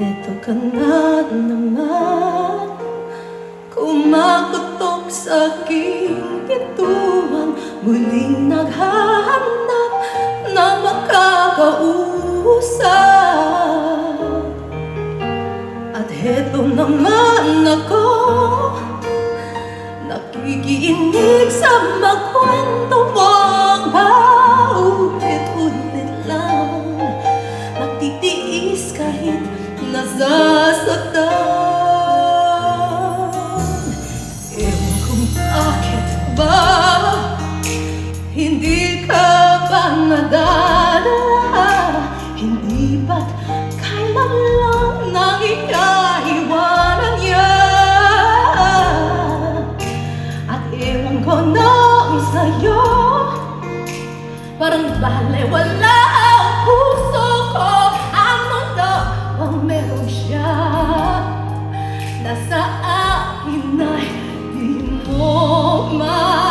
Eto ka na naman, kumakutok sa aking pintuan, muling naghahanap na makakausap. At heto naman ako, nakikinig sa magkwento mong paulit-ulit lang, nagtitiis kahit nasasaktan. Ewan kung bakit ba hindi ka ba nadadala, hindi ba't kailan lang nang ikaiwanan yan. At ewan ko na sa'yo, parang balewala ang puso ko. Ano na bang meron siya na sa akin ay di mo ma